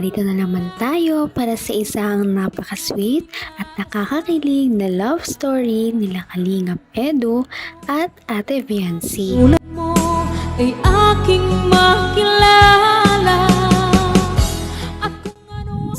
narito na naman tayo para sa isang napaka-sweet at nakakakilig na love story nila Kalingap Edu at Ate Viancy. Tulad mo ay aking makilala.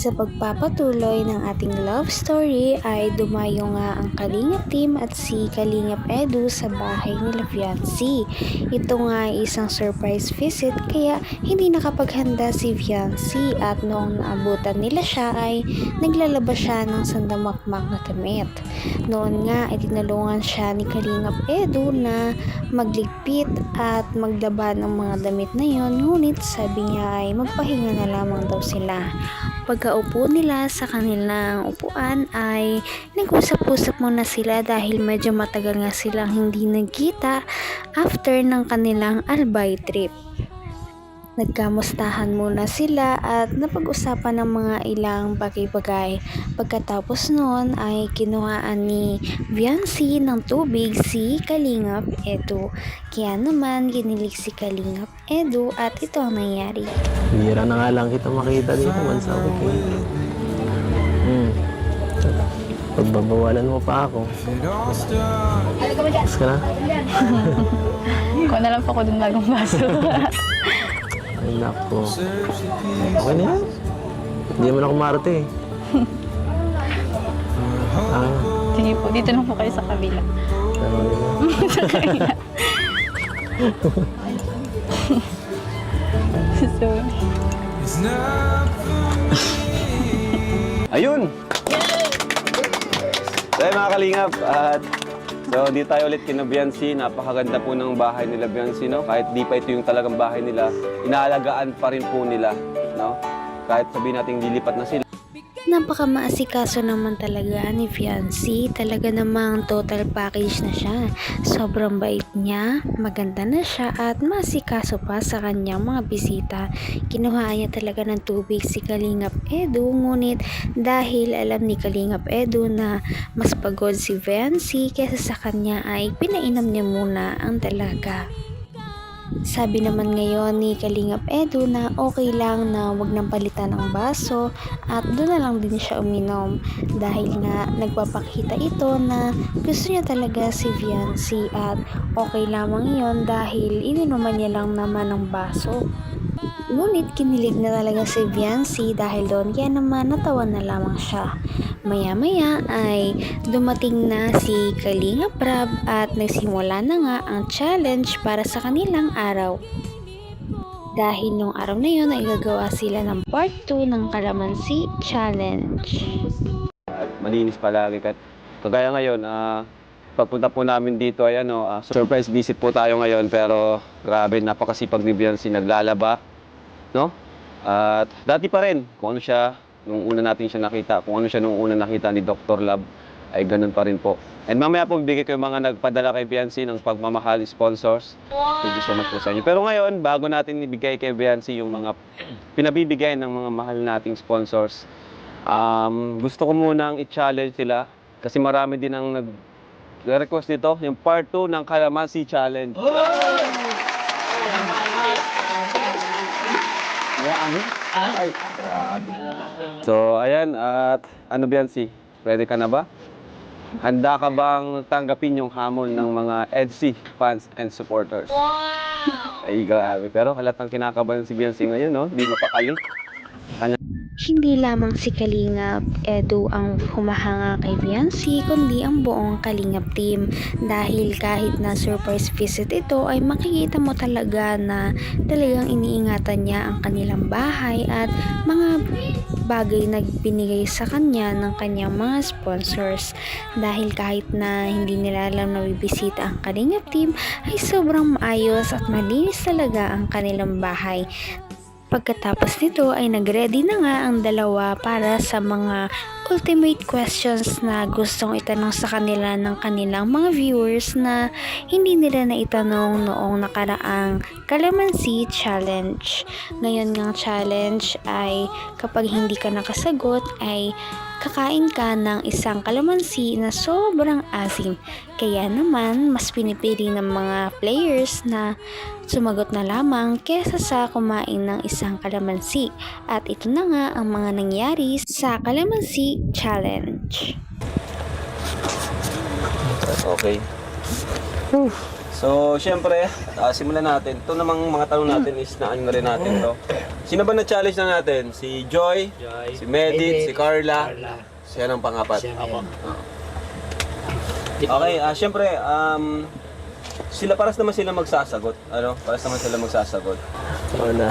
Sa pagpapatuloy ng ating love story ay dumayo nga ang Kalingap team at si Kalingap Edu sa bahay nila Viancy. Ito nga ay isang surprise visit kaya hindi nakapaghanda si Viancy at noong naabutan nila siya ay naglalaba siya ng sandamakmak na damit. Noon nga ay tinulungan siya ni Kalingap Edu na magligpit at maglaba ng mga damit na yon, ngunit sabi niya ay magpahinga na lamang daw sila. Pagkaupo nila sa kanilang upuan ay nag-usap-usap muna sila dahil medyo matagal nga silang hindi nagkita after ng kanilang Albay trip. Nagkamustahan muna sila at napag-usapan ng mga ilang bagay-bagay. Pagkatapos noon ay kinuhaan ni Viancy ng tubig si Kalingap Edu. Kaya naman ginilig si Kalingap Edu at ito ang nangyari. Bira na nga lang kita makita dito, mansawit ko. Pagbabawalan mo pa ako. Mas ka na? Kuha na lang po ako dun bagong baso. Ay nako. Okay na yan. Hindi mo na kumarte eh. Sige po, dito lang po kayo sa kabila. Sa kabila. So, Ayun! So mga kalingap, at so di tayo ulit kina Viancy. Napakaganda po ng bahay nila Viancy, no? Kahit di pa ito yung talagang bahay nila, inaalagaan pa rin po nila, no? Kahit sabihin natin lilipat na sila. Napakamaasikaso naman talaga ni Viancy. Talaga namang total package na siya. Sobrang bait niya, maganda na siya at maasikaso pa sa kanyang mga bisita. Kinuha niya talaga ng tubig si Kalingap Edu, ngunit dahil alam ni Kalingap Edu na mas pagod si Viancy kaysa sa kanya ay pinainom niya muna ang dalaga. Sabi naman ngayon ni Kalingap Edu na okay lang na wag nang palitan ang baso at doon na lang din siya uminom dahil nga nagpapakita ito na gusto niya talaga si Viancy at okay lamang yon dahil ininuman niya lang naman ang baso. Ngunit kinilig na talaga si Viancy dahil doon, kaya naman natawa na lamang siya. Maya-maya ay dumating na si Kalingap Rab at nagsimula na nga ang challenge para sa kanilang araw. Dahil nung araw na yun ay gagawa sila ng part 2 ng Kalamansi Challenge. At malinis palagi. Kagaya ngayon, pagpunta po namin dito ay surprise visit po tayo ngayon, pero grabe, napakasipag ni Viancy, naglalaba, no? At dati pa rin, kung ano siya nung una natin siya nakita, kung ano siya nung una nakita ni Dr. Love, ay ganun pa rin po. And mamaya po bibigay ko yung mga nagpadala kay Viancy ng pagmamahal sponsors. Thank you so much po sa inyo. Pero ngayon, bago natin ibigay kay Viancy yung mga pinabibigay ng mga mahal nating sponsors, gusto ko munang i-challenge sila kasi marami din ang nag-request nito, yung part 2 ng Kalamansi Challenge. So, ayan, at ano Viancy, ready ka na ba? Handa ka bang tanggapin yung hamon ng mga EDSI fans and supporters? Wow! Ay, grabe. Pero halatang kinakabahan si Viancy ngayon, no? Hindi mapakali. Hindi lamang si Kalingap Edu ang humahanga kay Viancy, kundi ang buong Kalingap team. Dahil kahit na surprise visit ito ay makikita mo talaga na talagang iniingatan niya ang kanilang bahay at mga bagay na binigay sa kanya ng kanyang mga sponsors. Dahil kahit na hindi nila alam na bibisita ang Kalingap team ay sobrang maayos at malinis talaga ang kanilang bahay. Pagkatapos nito ay nag-ready na nga ang dalawa para sa mga ultimate questions na gustong itanong sa kanila ng kanilang mga viewers na hindi nila na itanong noong nakaraang Kalamansi Challenge. Ngayon ngang challenge ay kapag hindi ka nakasagot ay kakain ka ng isang kalamansi na sobrang asim. Kaya naman, mas pinipili ng mga players na sumagot na lamang kesa sa kumain ng isang kalamansi. At ito na nga ang mga nangyari sa Kalamansi Challenge. Okay. So, syempre, simulan natin. Ito namang mga tanong natin is na-ano na rin natin to. Sino ba na-challenge na natin? Si Joy, si Medit, si Carla. Siya ng pangapat. Okay, syempre, paras naman sila magsasagot. Paras naman sila magsasagot.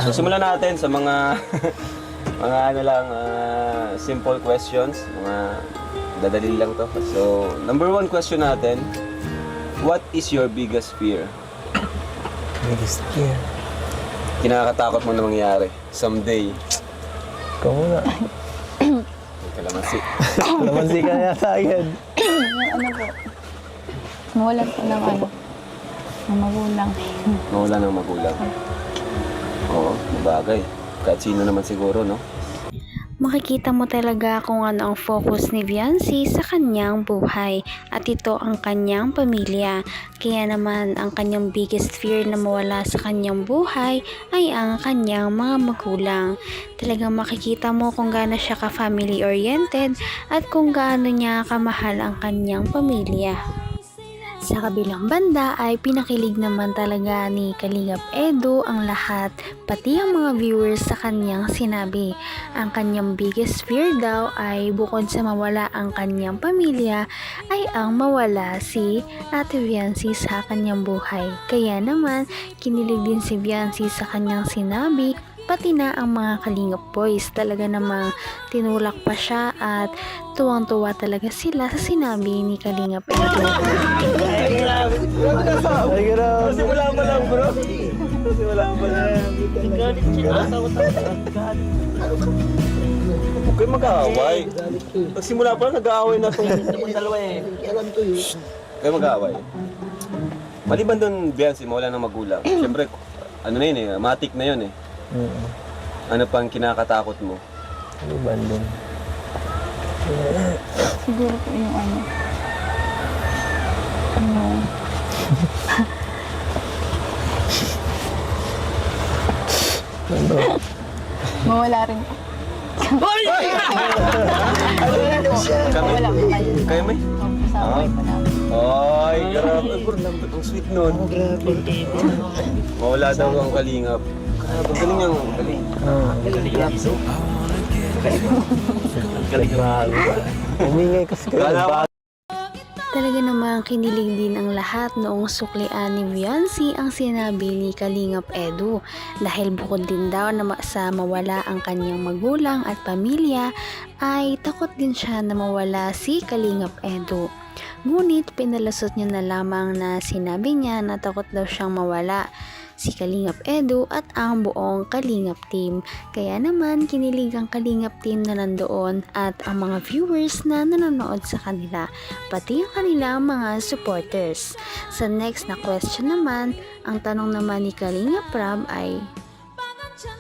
So, simulan natin sa mga simple questions. Mga dadali lang to. So, number 1 question natin. What is your biggest fear? Biggest fear. Kinakatakot mo na mangyari someday. Ikaw muna. Kalamansi. Kalamansi ka na yata agad. Yung po, mawalan po ng ng magulang. Mawala ng magulang. Oo, bagay. Kahit sino naman siguro, no? Makikita mo talaga kung ano ang focus ni Viancy sa kanyang buhay at ito ang kanyang pamilya. Kaya naman ang kanyang biggest fear na mawala sa kanyang buhay ay ang kanyang mga magulang. Talagang makikita mo kung gaano siya ka-family oriented at kung gaano niya kamahal ang kanyang pamilya. Sa kabilang banda ay pinakilig naman talaga ni Kalingap Edu ang lahat, pati ang mga viewers sa kanyang sinabi. Ang kanyang biggest fear daw ay bukod sa mawala ang kanyang pamilya ay ang mawala si Ate Viancy sa kanyang buhay. Kaya naman kinilig din si Viancy sa kanyang sinabi, pati na ang mga Kalingap boys. Talaga namang tinulak pa siya at tuwang-tuwa talaga sila sa sinabi ni Kalingap Edu. Ay, grabe. Simula pa lang, bro. Simula pa lang. Huwag kayo mag-aaway. Pagsimula pa lang, nag-aaway na itong dalawa eh. Huwag kayo mag-aaway. Maliban doon, Biancy, mawala ng magulang. Siyempre, ano na yun eh, matik na yun eh. Ano pang kinakatakot mo? Ano ba din? Siguro po yung mawala rin po. Kami? Wala po kayo. Kayo may? Sa buhay po namin. Ay, grabe. Ang sweet nun. Mawala daw ang kalingap. Ang galing ang galing. Umingay kasi kayo. Talaga namang kinilig din ang lahat noong suklian ni Viancy ang sinabi ni Kalingap Edu dahil bukod din daw na sa mawala ang kanyang magulang at pamilya ay takot din siya na mawala si Kalingap Edu. Ngunit pinalasot niya na lamang na sinabi niya na takot daw siyang mawala si Kalingap Edu at ang buong Kalingap team. Kaya naman kinilig ang Kalingap team na nandoon at ang mga viewers na nanonood sa kanila, pati ang kanilang mga supporters. Sa next na question naman, ang tanong naman ni Kalingap Rab ay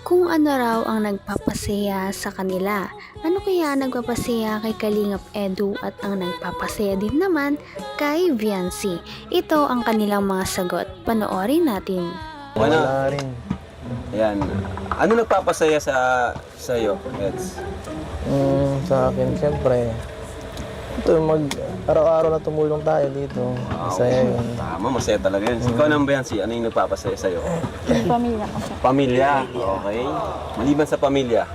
kung ano raw ang nagpapasaya sa kanila. Ano kaya nagpapasaya kay Kalingap Edu at ang nagpapasaya din naman kay Viancy? Ito ang kanilang mga sagot. Panoorin natin. Wala rin. Ayan. Ano nagpapasaya sa iyo, Eds? Sa akin, siyempre, ito, araw-araw na tumulong tayo dito. Masaya yun. Tama, masaya talaga yun. Ikaw naman ba yan, ano yung nagpapasaya sa iyo? Pamilya ko po. Pamilya. Okay. Maliban sa pamilya.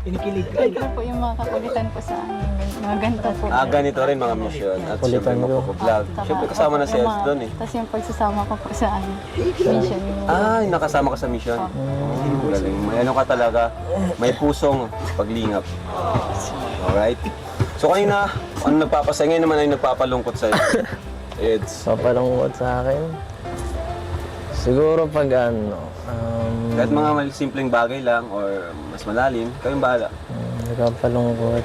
Ito po yung mga kakulitan po sa amin. Mga ganito po. Ganito rin mga mission. At Kulitan syempre mo. magpo-vlog. Syempre kasama na si Eds doon eh. Tapos yung pagsasama ko po sa mission. Yung Nakasama ka sa mission. Galing. May ano ka talaga, may pusong paglingap. Alright. So kanina, ano nagpapasaya? Ngayon naman ay nagpapalungkot sa'yo. Eds. Papalungkot sa akin. Siguro pag Kahit mga simpleng bagay lang or mas malalim, kayong bahala. nagpapalungkot.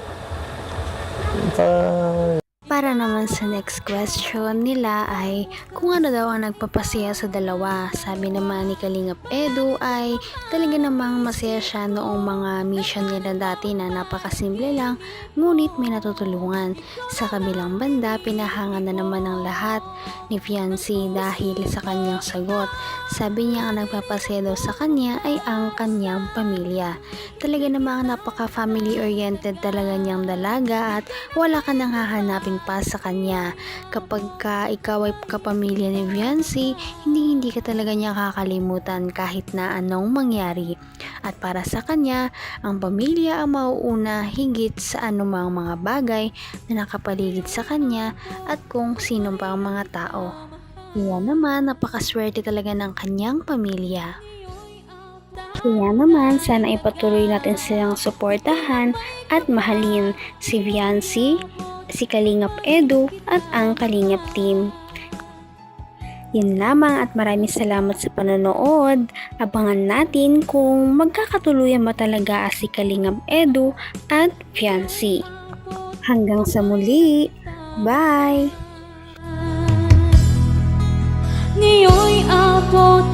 Parang Para naman sa next question nila ay kung ano daw ang nagpapasaya sa dalawa. Sabi naman ni Kalingap Edu ay talaga namang masaya siya noong mga mission nila dati na napakasimple lang ngunit may natutulungan. Sa kabilang banda, pinahanga na naman ng lahat ni fiancé dahil sa kanyang sagot. Sabi niya ang nagpapasaya daw sa kanya ay ang kanyang pamilya. Talaga namang napaka-family oriented talaga niyang dalaga at wala ka nang hahanapin pa sa kanya. Kapag ikaw ay kapamilya ni fiancé, hindi ka talaga niya kakalimutan kahit na anong mangyari. At para sa kanya, ang pamilya ang mauuna higit sa anumang mga bagay na nakapaligid sa kanya at kung sino pa ang mga tao. Kaya naman, napakaswerte talaga ng kanyang pamilya. Kaya naman, sana ipatuloy natin silang suportahan at mahalin si fiancé, si Kalingap Edu at ang Kalingap team. Yun lamang at maraming salamat sa panonood. Abangan natin kung magkakatuluyan ba talaga si Kalingap Edu at fiancé. Hanggang sa muli. Bye! Ngayon'y abot